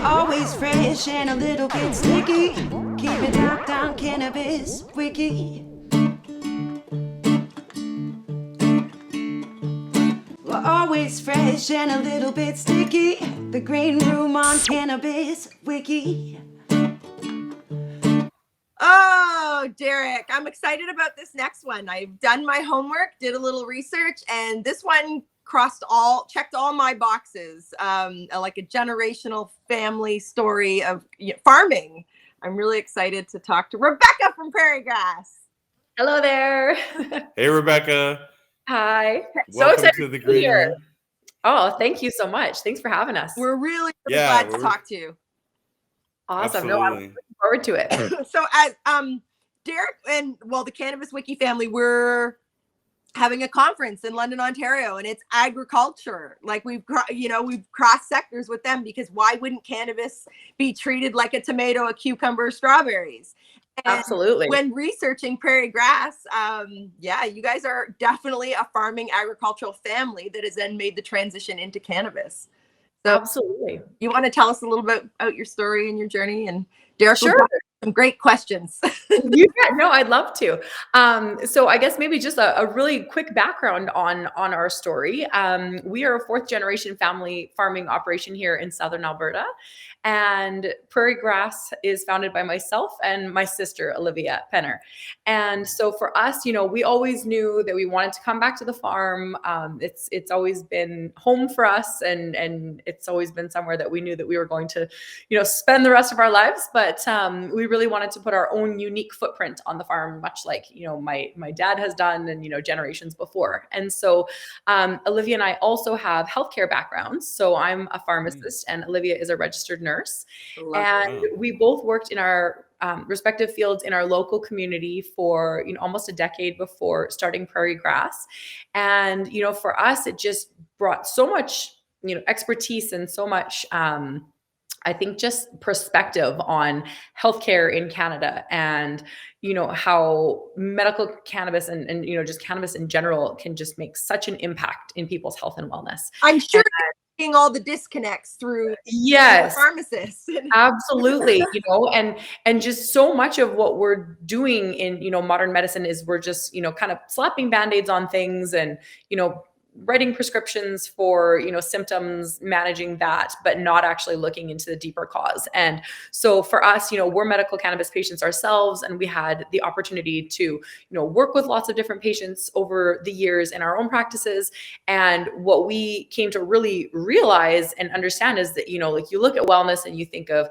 Always fresh and a little bit sticky. Keep it down, Cannabis Wiki. We're always fresh and a little bit sticky. The green room on Cannabis Wiki. Oh, Derek, I'm excited about this next one. I've done my homework, did a little research, and this one checked all my boxes. Like a generational family story of farming. I'm really excited to talk to Rebecca from Prairie Grass. Hello there. Hey, Rebecca. Hi. Welcome to the green room. Oh, thank you so much. Thanks for having us. We're really glad to talk to you. Awesome. No, I'm looking forward to it. So as Derek and the Cannabis Wiki family, we're having a conference in London, Ontario, and it's agriculture. Like we've crossed sectors with them, because why wouldn't cannabis be treated like a tomato, a cucumber, strawberries? And absolutely. When researching Prairie Grass, you guys are definitely a farming agricultural family that has then made the transition into cannabis. So absolutely. You want to tell us a little bit about your story and your journey? And Derek, sure. Some great questions. No, I'd love to. So I guess maybe just a really quick background on our story. We are a 4th generation family farming operation here in Southern Alberta. And Prairie Grass is founded by myself and my sister, Olivia Penner. And so for us, we always knew that we wanted to come back to the farm. It's always been home for us, and it's always been somewhere that we knew that we were going to, spend the rest of our lives. But we really wanted to put our own unique footprint on the farm, much like, my dad has done and, generations before. And so Olivia and I also have healthcare backgrounds. So I'm a pharmacist and Olivia is a registered nurse. And we both worked in our respective fields in our local community for, almost a decade before starting Prairie Grass. And, for us, it just brought so much, expertise and so much, I think, just perspective on healthcare in Canada and, how medical cannabis and just cannabis in general can just make such an impact in people's health and wellness. I'm sure seeing all the disconnects through pharmacists. Absolutely. And just so much of what we're doing in, modern medicine is we're just, kind of slapping Band-Aids on things and, writing prescriptions for, symptoms, managing that, but not actually looking into the deeper cause. And so for us, we're medical cannabis patients ourselves, and we had the opportunity to, work with lots of different patients over the years in our own practices. And what we came to really realize and understand is that, like you look at wellness and you think of,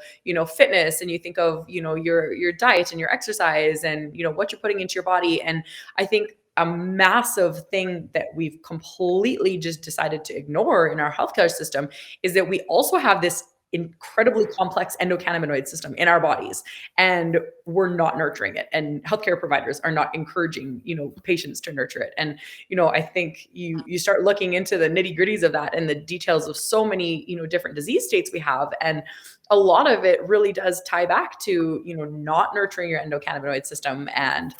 fitness, and you think of, your diet and your exercise and, what you're putting into your body. And I think a massive thing that we've completely just decided to ignore in our healthcare system is that we also have this incredibly complex endocannabinoid system in our bodies, and we're not nurturing it. And healthcare providers are not encouraging, patients to nurture it. And, I think you start looking into the nitty gritties of that and the details of so many, different disease states we have. And a lot of it really does tie back to, not nurturing your endocannabinoid system and,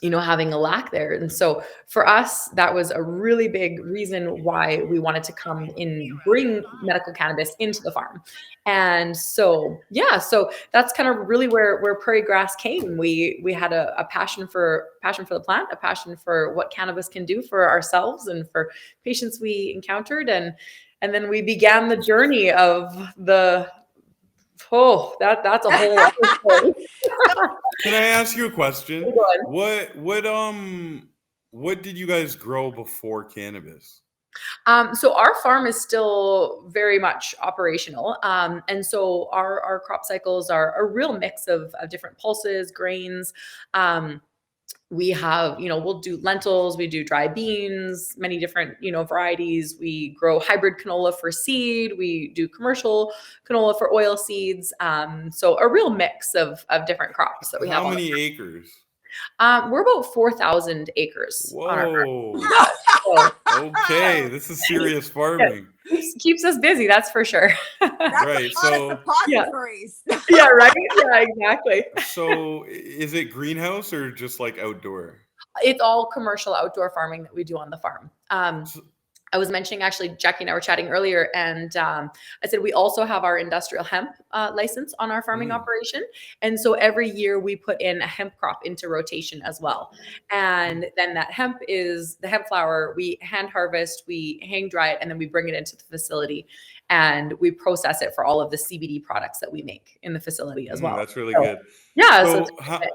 having a lack there. And so for us, that was a really big reason why we wanted to come in, bring medical cannabis into the farm. And so, so that's kind of really where Prairie Grass came. We had a passion for the plant, a passion for what cannabis can do for ourselves and for patients we encountered. And then we began the journey of that's a whole other story. Can I ask you a question? What did you guys grow before cannabis? So our farm is still very much operational. And so our crop cycles are a real mix of different pulses, grains. We have, we'll do lentils, we do dry beans, many different, varieties. We grow hybrid canola for seed. We do commercial canola for oil seeds. So a real mix of different crops that we have. How many acres? We're about 4,000 acres. Whoa. On our farm. Okay, this is serious farming. Keeps us busy, that's for sure. Right. So suppositories. Yeah, right. Yeah, exactly. So is it greenhouse or just like outdoor? It's all commercial outdoor farming that we do on the farm. I was mentioning, actually, Jackie and I were chatting earlier, and I said we also have our industrial hemp license on our farming operation. And so every year we put in a hemp crop into rotation as well. And then that hemp is the hemp flower, we hand harvest, we hang dry it, and then we bring it into the facility and we process it for all of the CBD products that we make in the facility as well. That's really So, good. yeah. So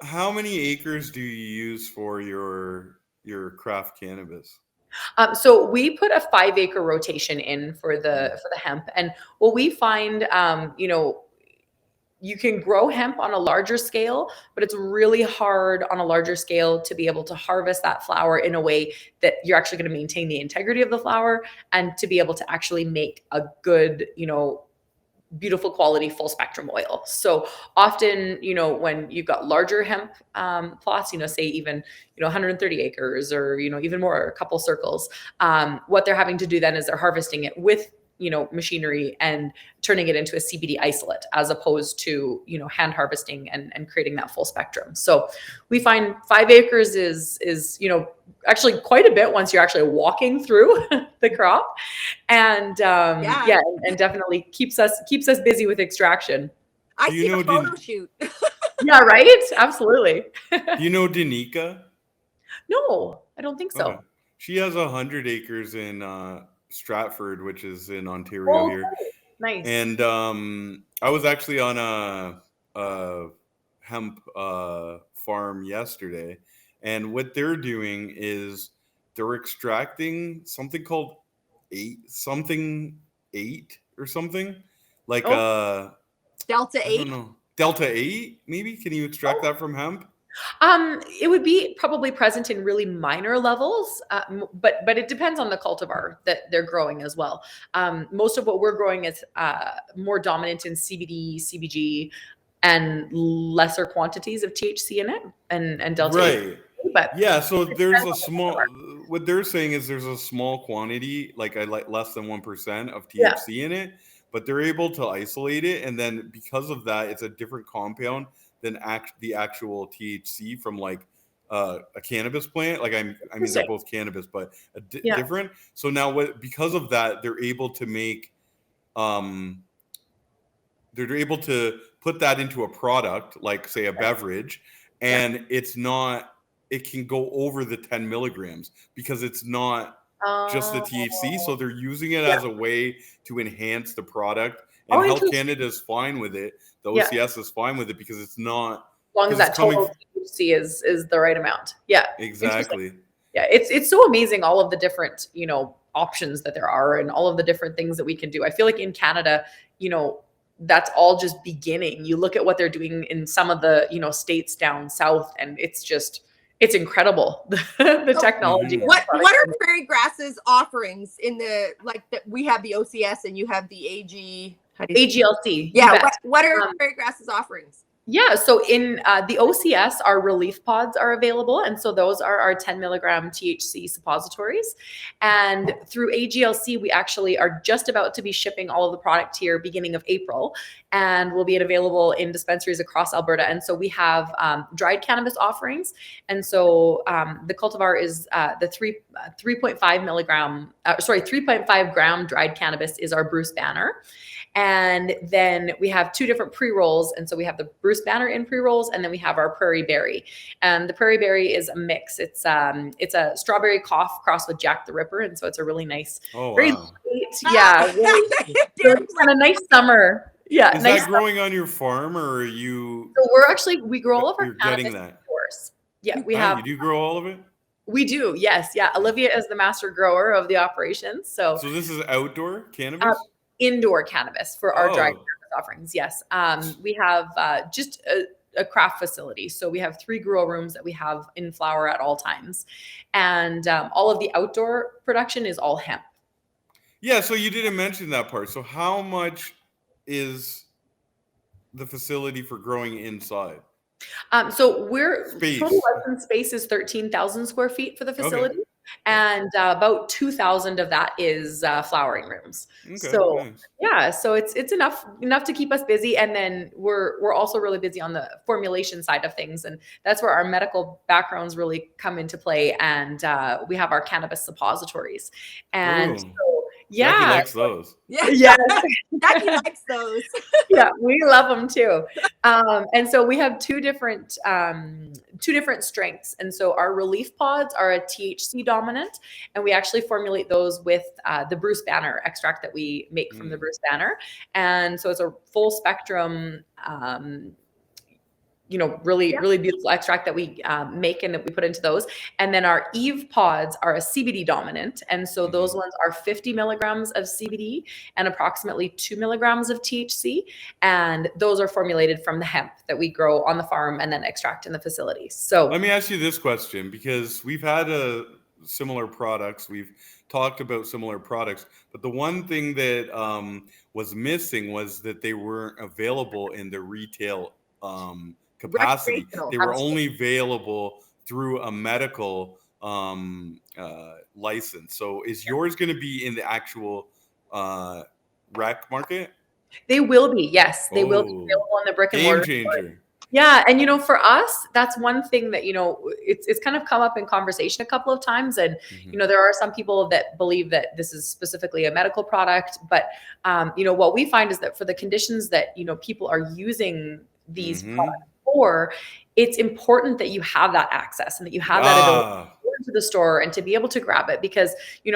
how many acres do you use for your craft cannabis? So we put a 5-acre rotation in for the hemp, and what we find, you can grow hemp on a larger scale, but it's really hard on a larger scale to be able to harvest that flower in a way that you're actually going to maintain the integrity of the flower and to be able to actually make a good, beautiful quality full spectrum oil. So often, when you've got larger hemp plots, say even 130 acres or even more, a couple circles, what they're having to do then is they're harvesting it with machinery and turning it into a CBD isolate, as opposed to hand harvesting and creating that full spectrum. So we find 5 acres is actually quite a bit once you're actually walking through the crop, and and definitely keeps us busy with extraction. I see a photo shoot. Yeah, right. Absolutely. Do you know Danica? No, I don't think so. Okay. She has 100 acres in Stratford, which is in Ontario here. Nice. And I was actually on a hemp farm yesterday, and what they're doing is they're extracting something called 8 or something like Delta 8. I don't know, Delta 8 maybe. Can you extract that from hemp? It would be probably present in really minor levels, but it depends on the cultivar that they're growing as well. Most of what we're growing is more dominant in CBD, CBG, and lesser quantities of THC in it, and delta. Right. But yeah, so there's a small. What they're saying is there's a small quantity, like less than 1% of THC in it, but they're able to isolate it, and then because of that, it's a different compound than the actual THC from like a cannabis plant. Like I mean, they're both cannabis, but different. So now, because of that, they're able to make, they're able to put that into a product, like say a beverage, and it's not. It can go over the 10 milligrams because it's not just the THC. So they're using it as a way to enhance the product. And Health Canada is fine with it. The OCS is fine with it because it's not. As long as that total THC is the right amount. Yeah. Exactly. Yeah. It's so amazing, all of the different, options that there are and all of the different things that we can do. I feel like in Canada, that's all just beginning. You look at what they're doing in some of the, states down south, and it's incredible, the technology. What are Prairie Grass's offerings in the, like, that we have the OCS and you have the AGLC? Yeah. What are Prairie Grass's offerings? Yeah, so in the OCS, our relief pods are available. And so those are our 10 milligram THC suppositories. And through AGLC, we actually are just about to be shipping all of the product here beginning of April. And will be available in dispensaries across Alberta. And so we have dried cannabis offerings. And so the cultivar is the 3.5 gram dried cannabis is our Bruce Banner. And then we have 2 different pre-rolls. And so we have the Bruce Banner in pre-rolls, and then we have our Prairie Berry. And the Prairie Berry is a mix. It's a strawberry cough crossed with Jack the Ripper. And so it's a really nice, very sweet, really kind of nice summer. Yeah. Is that growing on your farm, or are you? So we grow all of our cannabis indoors. Yeah, we have. You do grow all of it? We do, yes. Yeah. Olivia is the master grower of the operation. So this is outdoor cannabis? Indoor cannabis for our dried cannabis offerings. Yes. We have just a craft facility. So we have 3 grow rooms that we have in flower at all times. And all of the outdoor production is all hemp. Yeah. So you didn't mention that part. So how much is the facility for growing inside? So total license space is 13,000 square feet for the facility. and about 2,000 of that is flowering rooms. Okay, So nice. yeah, so it's enough to keep us busy, and then we're also really busy on the formulation side of things, and that's where our medical backgrounds really come into play. And we have our cannabis suppositories, and Ooh, so Jackie yeah, likes those. Yeah. yeah. Jackie likes those. Yeah, we love them too. And so we have two different strengths. And so our relief pods are a THC dominant, and we actually formulate those with the Bruce Banner extract that we make from the Bruce Banner. And so it's a full spectrum, really beautiful extract that we make and that we put into those. And then our Eve pods are a CBD dominant. And so those ones are 50 milligrams of CBD and approximately 2 milligrams of THC. And those are formulated from the hemp that we grow on the farm and then extract in the facility. So Let me ask you this question, because we've had similar products. We've talked about similar products, but the one thing that was missing was that they weren't available in the retail capacity. Recreational. They were only available through a medical license. So is yours going to be in the actual rec market? they will be, yes, they will be Oh, available in the brick and game mortar. changer. Yeah, and for us, that's one thing that it's kind of come up in conversation a couple of times, and there are some people that believe that this is specifically a medical product, but what we find is that for the conditions that people are using these products for, it's important that you have that access and that you have that ability to go into the store and to be able to grab it, because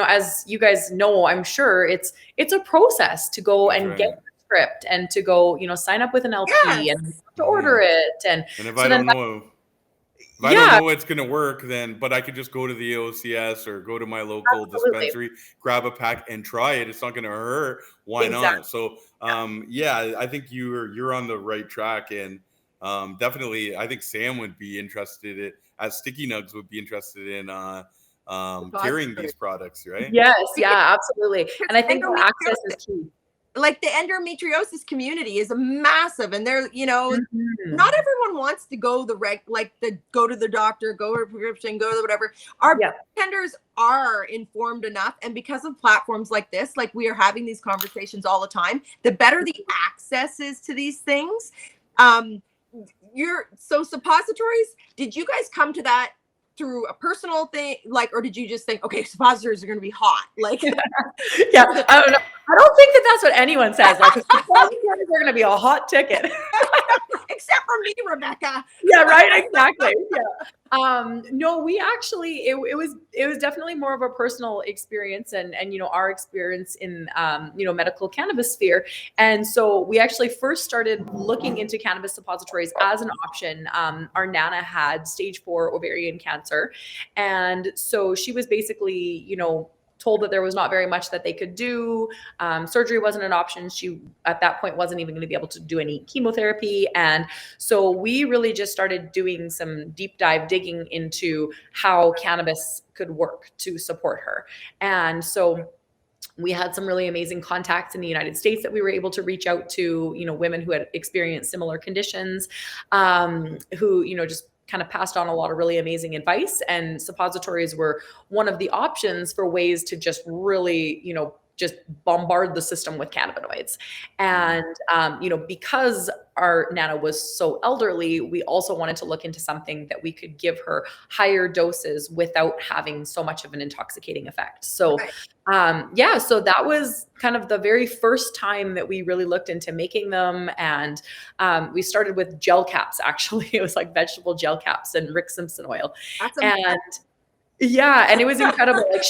as you guys know, I'm sure it's a process to go and get script and to go, sign up with an LP and to order it. And if so I don't know, if I don't know it's going to work, but I could just go to the OCS or go to my local dispensary, grab a pack and try it. It's not going to hurt. Why not? So, I think you're on the right track, and definitely, I think Sam would be interested as Sticky Nugs would be interested in carrying these products, right? Yes, yeah, absolutely. And I think the access is key. Like the endometriosis community is massive, and they're not everyone wants to go go to the doctor, go to a prescription, go to whatever. Our bartenders are informed enough, and because of platforms like this, like we are having these conversations all the time, the better the access is to these things. Suppositories, did you guys come to that through a personal thing, or did you just think, okay, suppositories are going to be hot? I don't know. I don't think that that's what anyone says. Suppositories are going to be a hot ticket. Except for me, Rebecca. Yeah, right. Exactly. Yeah. No, we actually, it was definitely more of a personal experience, and our experience in medical cannabis sphere. And so we actually first started looking into cannabis suppositories as an option. Our Nana had stage 4 ovarian cancer, and so she was basically told that there was not very much that they could do. Surgery wasn't an option. She, at that point, wasn't even going to be able to do any chemotherapy. And so we really just started doing some deep dive digging into how cannabis could work to support her. And so we had some really amazing contacts in the United States that we were able to reach out to, women who had experienced similar conditions, who, just kind of passed on a lot of really amazing advice. And suppositories were one of the options for ways to just really, just bombard the system with cannabinoids. And, because our Nana was so elderly, we also wanted to look into something that we could give her higher doses without having so much of an intoxicating effect. So, so that was kind of the very first time that we really looked into making them. And we started with gel caps, actually. It was like vegetable gel caps and Rick Simpson oil. And it was incredible. Like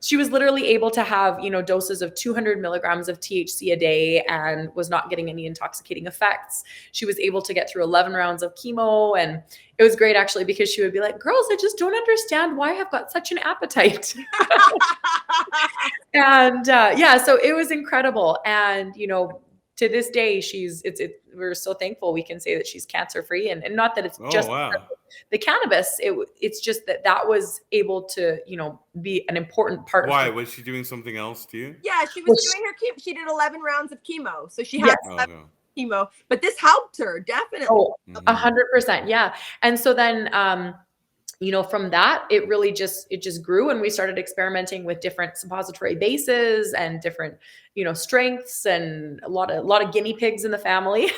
she was literally able to have, doses of 200 milligrams of THC a day and was not getting any intoxicating effects. She was able to get through 11 rounds of chemo. And it was great, actually, because she would be like, girls, I just don't understand why I've got such an appetite. And so it was incredible. And, to this day, we're so thankful we can say that she's cancer free, and not that it's just the cannabis. It's just that was able to, be an important part. Why was she doing something else too? Yeah, she was doing her chemo. She did 11 rounds of chemo, so she had chemo. But this helped her definitely. 100%, yeah. And so then, from that, it really just grew, and we started experimenting with different suppository bases and different, strengths, and a lot of guinea pigs in the family.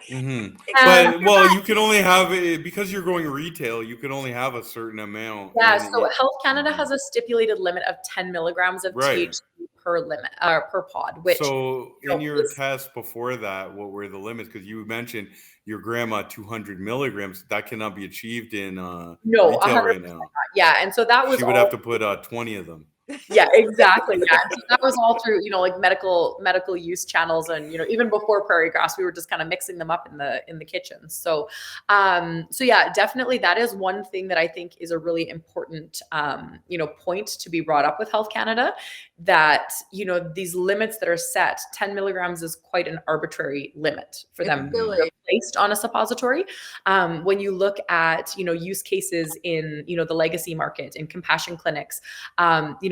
Mm-hmm. And But well, you can only have it because you're going retail. You can only have a certain amount. yeah, And so Health Canada has a stipulated limit of 10 milligrams of right. THC per pod, which So in your is test before that, what were the limits? Because you mentioned your grandma 200 milligrams. That cannot be achieved in no retail 100%. right now. Yeah, and so that was She would have all. to put 20 of them. Yeah, exactly. Yeah. And so that was all through, like medical use channels. And, even before Prairie Grass, we were just kind of mixing them up in the kitchen. So, so yeah, definitely that is one thing that I think is a really important, point to be brought up with Health Canada, that, these limits that are set, 10 milligrams is quite an arbitrary limit for them Really? placed on a suppository. When you look at, use cases in, the legacy market, in compassion clinics,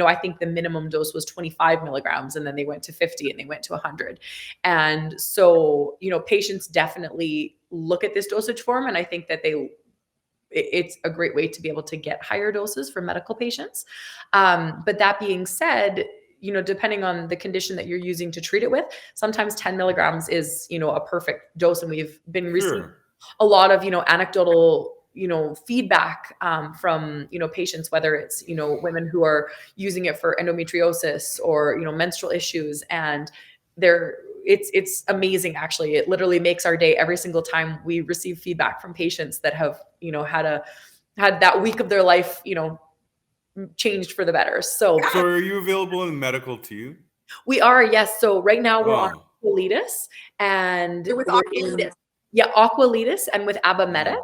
I think the minimum dose was 25 milligrams, and then they went to 50, and they went to 100. And so, patients definitely look at this dosage form, and I think that it's a great way to be able to get higher doses for medical patients. But that being said, depending on the condition that you're using to treat it with, sometimes 10 milligrams is, a perfect dose. And we've been receiving a lot of, anecdotal, feedback from, patients, whether it's, women who are using it for endometriosis or, menstrual issues. And it's amazing. Actually, it literally makes our day every single time we receive feedback from patients that have, had that week of their life, changed for the better. So are you available in medical too? we are, yes. So right now we're on Aqualitis, and With we're Aqualitis. Aqualitis, and with Abamedix.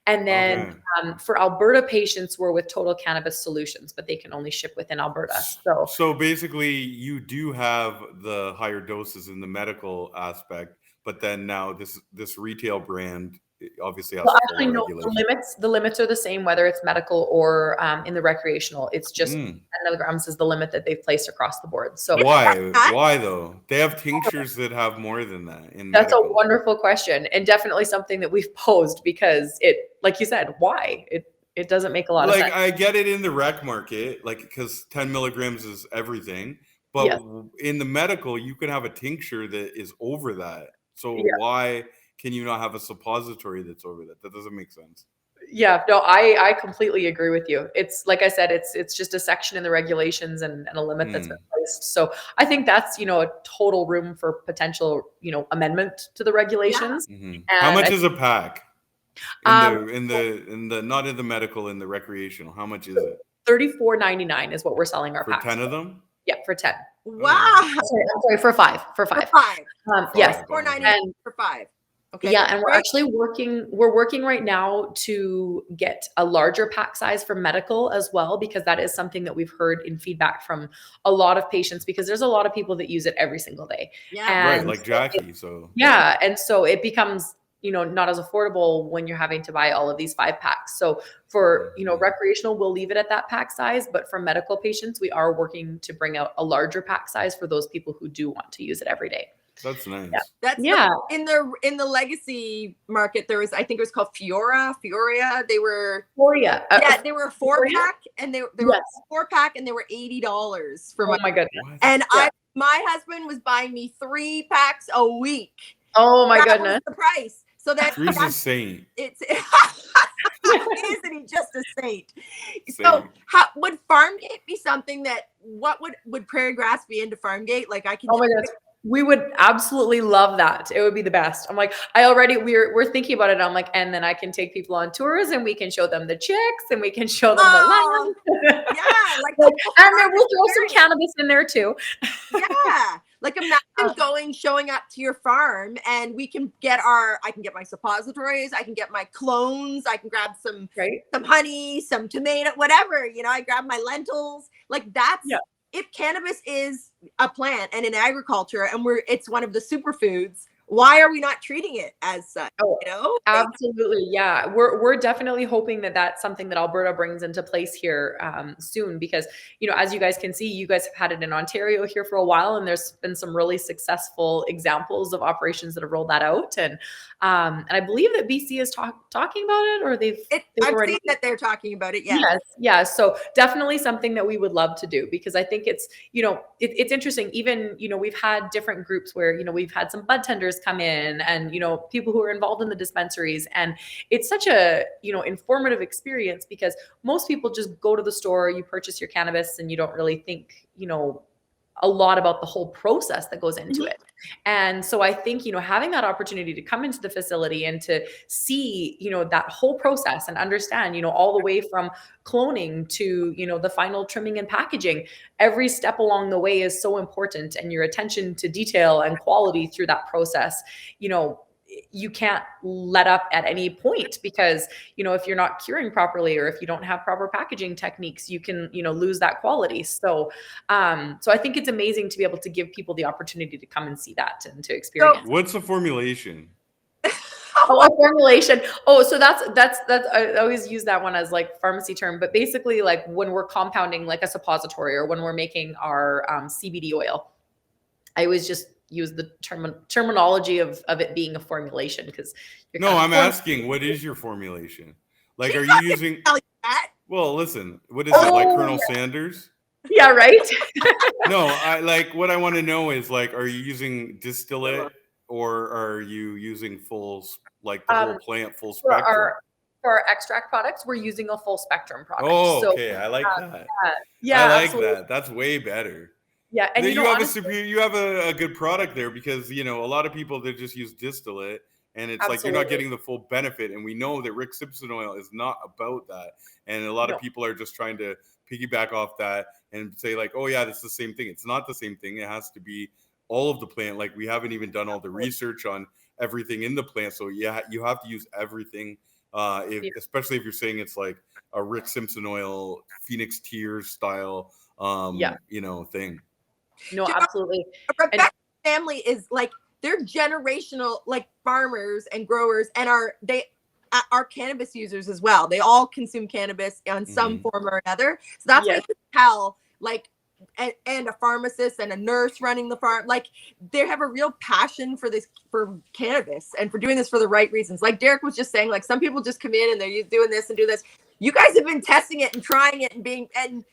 And then for Alberta patients, we're with Total Cannabis Solutions, but they can only ship within Alberta. So basically, you do have the higher doses in the medical aspect, but then now this retail brand obviously has actually, no, regulation. the limits are the same, whether it's medical or in the recreational. It's just 10 milligrams is the limit that they've placed across the board. So why though? They have tinctures that have more than that in that's medical. a wonderful question, and definitely something that we've posed, because it, like you said, why it doesn't make a lot of sense. I get it in the rec market, because 10 milligrams is everything, but in the medical, you can have a tincture that is over that. So why can you not have a suppository that's over that? That doesn't make sense. Yeah, no, I completely agree with you. It's like I said, it's just a section in the regulations and a limit that's been placed. So I think that's, a total room for potential, amendment to the regulations. How much is a pack? In the not in the medical, in the recreational, how much is it? $34.99 is what we're selling our packs. 10 of them? Yeah, for 10. Wow. I'm sorry, for 5. For 5. Yes. $4.99 for 5. Okay. Yeah, and we're actually working right now to get a larger pack size for medical as well, because that is something that we've heard in feedback from a lot of patients, because there's a lot of people that use it every single day. Yeah. And right, like Jackie. So yeah, and so it becomes, not as affordable when you're having to buy all of these 5 packs. So for, recreational, we'll leave it at that pack size, but for medical patients, we are working to bring out a larger pack size for those people who do want to use it every day. That's nice. Yeah. In the legacy market, there was, I think it was called Fioria. They were they were a 4-pack, and they were a 4-pack, and they were $80 for my goodness. And my husband was buying me 3 packs a week. Oh my goodness. Was the price. So that's a saint. Isn't he just a saint? So would Farmgate be something that, what would Prairie Grass be into Farmgate? Like I can. Oh my gosh. We would absolutely love that. It would be the best. I'm like, we're thinking about it. I'm like, and then I can take people on tours, and we can show them the chicks, and we can show them the land. Yeah. And then we'll throw some cannabis in there too. Yeah. Like imagine showing up to your farm, and I can get my suppositories, I can get my clones, I can grab some honey, some tomato, whatever, I grab my lentils. Like that's, if cannabis is a plant and in agriculture, and it's one of the superfoods, why are we not treating it as such? Oh, You know? absolutely. Yeah. We're definitely hoping that that's something that Alberta brings into place here soon, because, as you guys can see, you guys have had it in Ontario here for a while, and there's been some really successful examples of operations that have rolled that out. And I believe that BC is talking about it, or they've I've already seen that they're talking about it. Yes. Yes. Yeah. So definitely something that we would love to do, because I think it's, it's interesting. Even, we've had different groups where, we've had some bud tenders come in, and, people who are involved in the dispensaries. And it's such a, informative experience, because most people just go to the store, you purchase your cannabis, and you don't really think, a lot about the whole process that goes into it. And so I think, having that opportunity to come into the facility and to see, that whole process and understand, all the way from cloning to, the final trimming and packaging, every step along the way is so important. And your attention to detail and quality through that process, you can't let up at any point, because, if you're not curing properly, or if you don't have proper packaging techniques, you can, lose that quality. So, so I think it's amazing to be able to give people the opportunity to come and see that and to experience. What's the formulation? Oh, a formulation. Oh, so that's I always use that one as like pharmacy term, but basically like when we're compounding like a suppository, or when we're making our CBD oil, I always just use the terminology of it being a formulation, because I'm asking, what is your formulation? Like, are you using? Well, listen, what is it, like Colonel Sanders? Yeah, right. No, what I want to know is, like, are you using distillate, or are you using full, like the whole plant, full spectrum? For our extract products, we're using a full spectrum product. Oh, okay. I like that. Yeah, I like absolutely. that. That's way better. Yeah, and you have you have a good product there, because a lot of people, they just use distillate, and it's like you're not getting the full benefit. And we know that Rick Simpson oil is not about that, and a lot of people are just trying to piggyback off that and say like, oh yeah, that's the same thing. It's not the same thing. It has to be all of the plant. Like, we haven't even done all the research on everything in the plant, so yeah, you have to use everything. Especially if you're saying it's like a Rick Simpson oil, Phoenix Tears style, thing. No, absolutely. Rebecca's family is like, they're generational, like farmers and growers, and are cannabis users as well. They all consume cannabis on some form or another. So that's why you can tell, like, and a pharmacist and a nurse running the farm, like, they have a real passion for cannabis, and for doing this for the right reasons. Like Derek was just saying, like, some people just come in and they're doing this and do this. You guys have been testing it and trying it and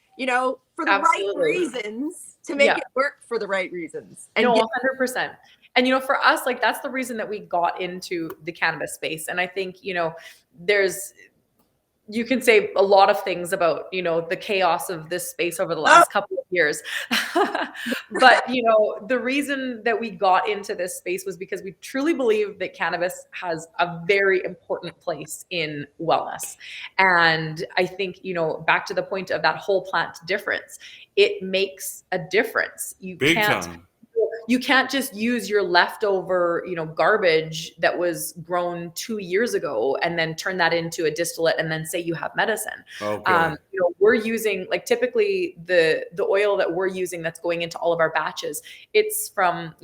for the right reasons, to make it work for the right reasons. And 100%. And, for us, like, that's the reason that we got into the cannabis space. And I think, you can say a lot of things about, the chaos of this space over the last couple of years. But, the reason that we got into this space was because we truly believe that cannabis has a very important place in wellness. And I think, back to the point of that whole plant difference, it makes a difference. You can't just use your leftover, garbage that was grown 2 years ago and then turn that into a distillate and then say you have medicine. Okay. We're using, like, typically the oil that we're using that's going into all of our batches, it's from,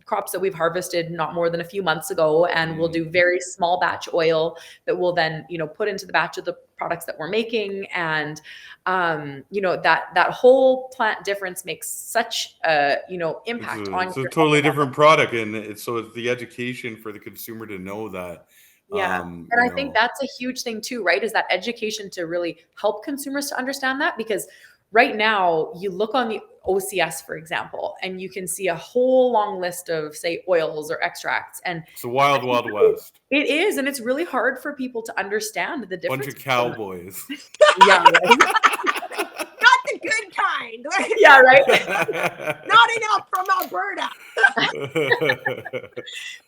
crops that we've harvested not more than a few months ago, and we'll do very small batch oil that we'll then, put into the batch of the products that we're making. And, that whole plant difference makes such a, impact on. It's a totally different product. And it's the education for the consumer to know that. Yeah. And I think that's a huge thing too, right? Is that education to really help consumers to understand that. Because right now, you look on the OCS, for example, and you can see a whole long list of, say, oils or extracts. And it's a wild west. It is. And it's really hard for people to understand the difference. Bunch of cowboys. Yeah, right? Not the good kind. Yeah, right? Not enough from Alberta.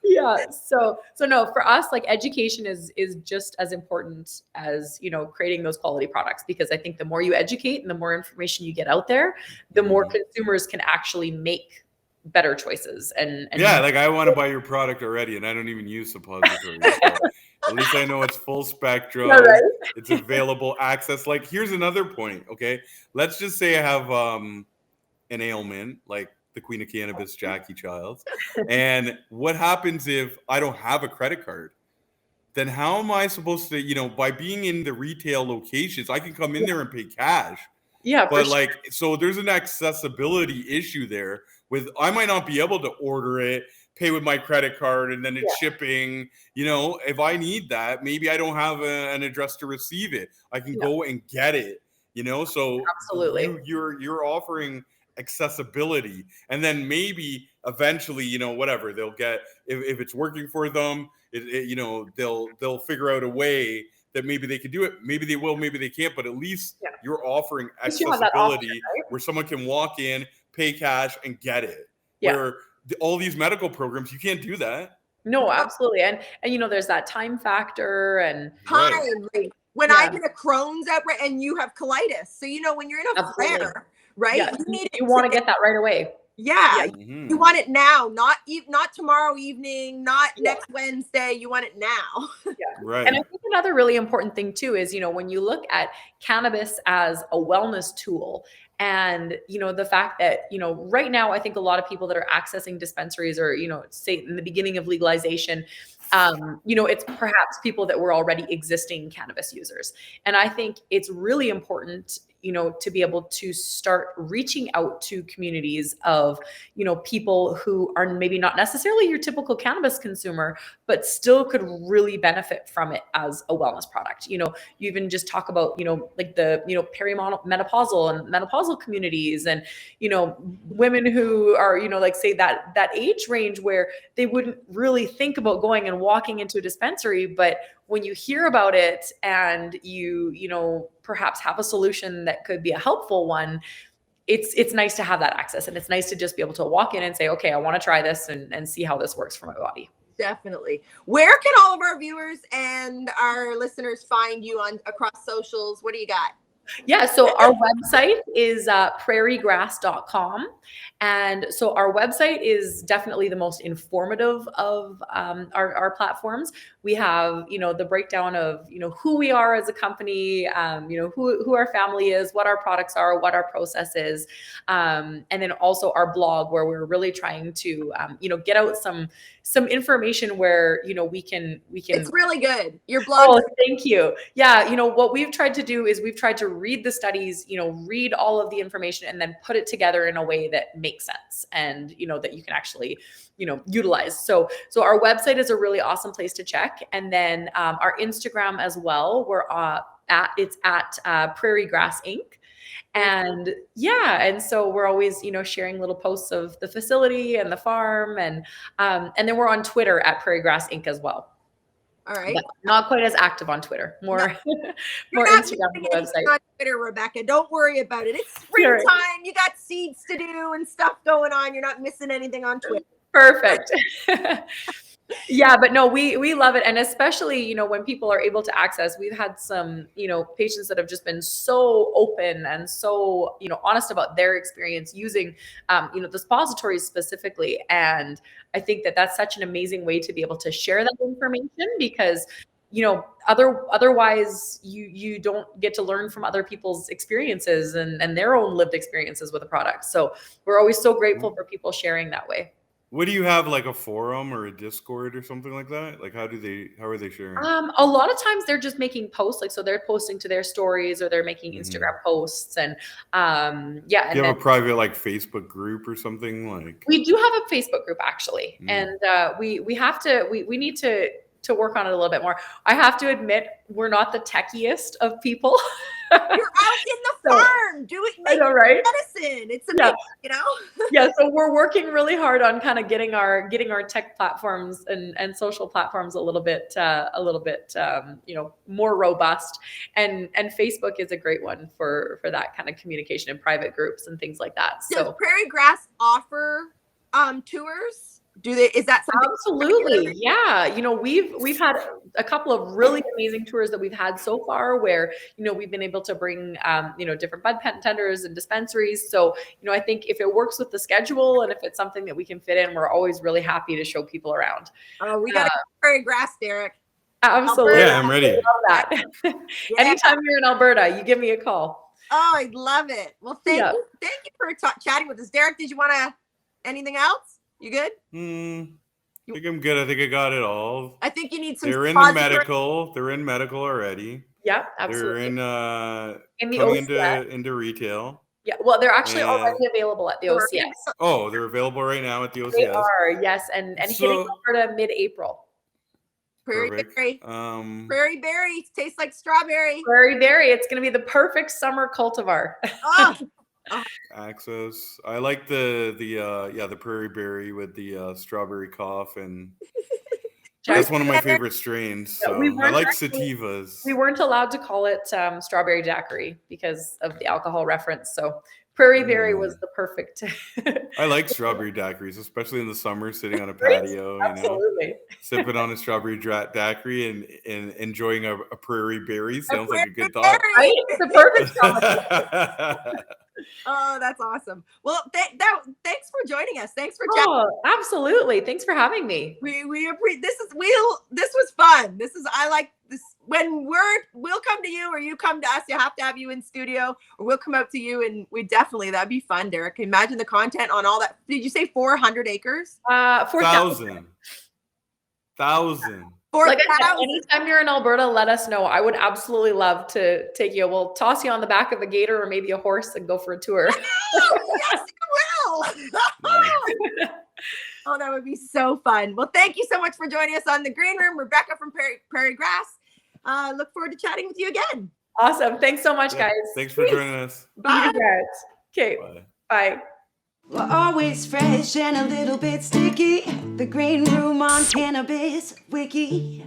Yeah. So no, for us, like, education is just as important as, creating those quality products, because I think the more you educate and the more information you get out there, the more consumers can actually make better choices. And like, I want to buy your product already, and I don't even use suppositories. So at least I know it's full spectrum. Yeah, right? It's available access. Like, here's another point. Okay, let's just say I have an ailment, like the queen of cannabis, Jackie Childs. And what happens if I don't have a credit card? Then how am I supposed to, by being in the retail locations, I can come in there and pay cash. Yeah, for But sure. so there's an accessibility issue there with, I might not be able to order it, pay with my credit card, and then it's shipping. If I need that, maybe I don't have an address to receive it. I can go and get it. So Absolutely. you're offering accessibility, and then maybe eventually, whatever they'll get, if it's working for them, they'll figure out a way that maybe they could do it. Maybe they will, maybe they can't, but at least you're offering least you have that accessibility, option, right? where someone can walk in, pay cash, and get it. Yeah. Where all these medical programs, you can't do that. No, absolutely. And there's that time factor and Time. Right. Like, when I get a Crohn's outbreak and you have colitis, so when you're in a Absolutely. flare, right? Yeah. You need You want to get that right away. Yeah, Mhm. you want it now, not tomorrow evening, not next Wednesday. You want it now. Right. And I think another really important thing too is, when you look at cannabis as a wellness tool, and the fact that right now I think a lot of people that are accessing dispensaries, or say in the beginning of legalization, it's perhaps people that were already existing cannabis users. And I think it's really important to be able to start reaching out to communities of people who are maybe not necessarily your typical cannabis consumer, but still could really benefit from it as a wellness product. You even just talk about like the perimenopausal and menopausal communities, and women who are like say that age range where they wouldn't really think about going and walking into a dispensary, but when you hear about it and you perhaps have a solution that could be a helpful one, it's nice to have that access, and it's nice to just be able to walk in and say, okay, I want to try this and see how this works for my body. Definitely. Where can all of our viewers and our listeners find you across socials? What do you got? Yeah, so our website is prairiegrass.com. And so our website is definitely the most informative of our platforms. We have, the breakdown of, who we are as a company, who our family is, what our products are, what our process is. And then also our blog, where we're really trying to, get out some information where, we can. It's really good. Your blog. Oh, thank you. Yeah. What we've tried to do is we've tried to read the studies, read all of the information, and then put it together in a way that makes sense, and, that you can actually, utilize. So our website is a really awesome place to check. And then our Instagram as well, we're at Prairie Grass Inc. And and so we're always, sharing little posts of the facility and the farm, and then we're on Twitter at Prairie Grass Inc. as well. All right. But not quite as active on Twitter. More Instagram and website. On Twitter, Rebecca. Don't worry about it. It's springtime. You got seeds to do and stuff going on. You're not missing anything on Twitter. Perfect. Yeah, but no, we love it. And especially, when people are able to access, we've had some, patients that have just been so open and so, honest about their experience using, the suppositories specifically. And I think that that's such an amazing way to be able to share that information, because, otherwise you don't get to learn from other people's experiences and their own lived experiences with the product. So we're always so grateful for people sharing that way. What do you have, like a forum or a Discord or something like that? Like how are they sharing? A lot of times they're just making posts, so they're posting to their stories, or they're making Instagram posts, and Do you have a private Facebook group or something like? We do have a Facebook group actually, and we need to work on it a little bit more. I have to admit, we're not the techiest of people. You're out in the farm doing right? medicine. It's amazing, Yeah, so we're working really hard on kind of getting our tech platforms and social platforms a little bit more robust, and Facebook is a great one for that kind of communication in private groups and things like that. So does Prairie Grass offer tours? Is that something? Absolutely. Yeah. We've had a couple of really amazing tours that we've had so far where, we've been able to bring, different bud tenders and dispensaries. So, I think if it works with the schedule and if it's something that we can fit in, we're always really happy to show people around. Oh, we got to Prairie Grass, Derek. Absolutely. Yeah, I'm ready. I love that. Anytime you're in Alberta, you give me a call. Oh, I love it. Well, thank you for chatting with us. Derek, did you want to Anything else? You good? I think I'm good. I think I got it all. I think you need some. They're in the medical. They're in medical already. Yeah, absolutely. They're in the coming OCS. into retail. Yeah, well, they're actually already available at the OCS. Oh, they're available right now at the OCS. They are, yes, and hitting Alberta mid-April. Prairie Berry. Prairie Berry tastes like strawberry. Prairie Berry. It's going to be the perfect summer cultivar. Oh. Access. I like the Prairie Berry with the strawberry cough, and that's one of my favorite strains. So I like sativas. We weren't allowed to call it strawberry daiquiri because of the alcohol reference. So Prairie Berry was the perfect. I like strawberry daiquiris, especially in the summer, sitting on a patio, sipping on a strawberry daiquiri and enjoying a Prairie Berry. Sounds like a good thought. Right? It's the perfect combination. Oh, that's awesome. Well, thanks for joining us. Thanks for chatting. Oh, absolutely. Thanks for having me. We appreciate this was fun. I like this. When we'll come to you or you come to us, you have to have you in studio, or we'll come out to you, and that'd be fun, Derek. Imagine the content on all that. Did you say 400 acres? 4,000. 1,000. Like I said, anytime you're in Alberta, let us know. I would absolutely love to take you. We'll toss you on the back of a gator or maybe a horse and go for a tour. Yes, you will. Oh, that would be so fun. Well, thank you so much for joining us on the Green Room. Rebecca from Prairie Grass. Look forward to chatting with you again. Awesome. Thanks so much, guys. Thanks for joining us. Bye. Okay. Bye. We're always fresh and a little bit sticky. The Green Room on Cannabis Wiki.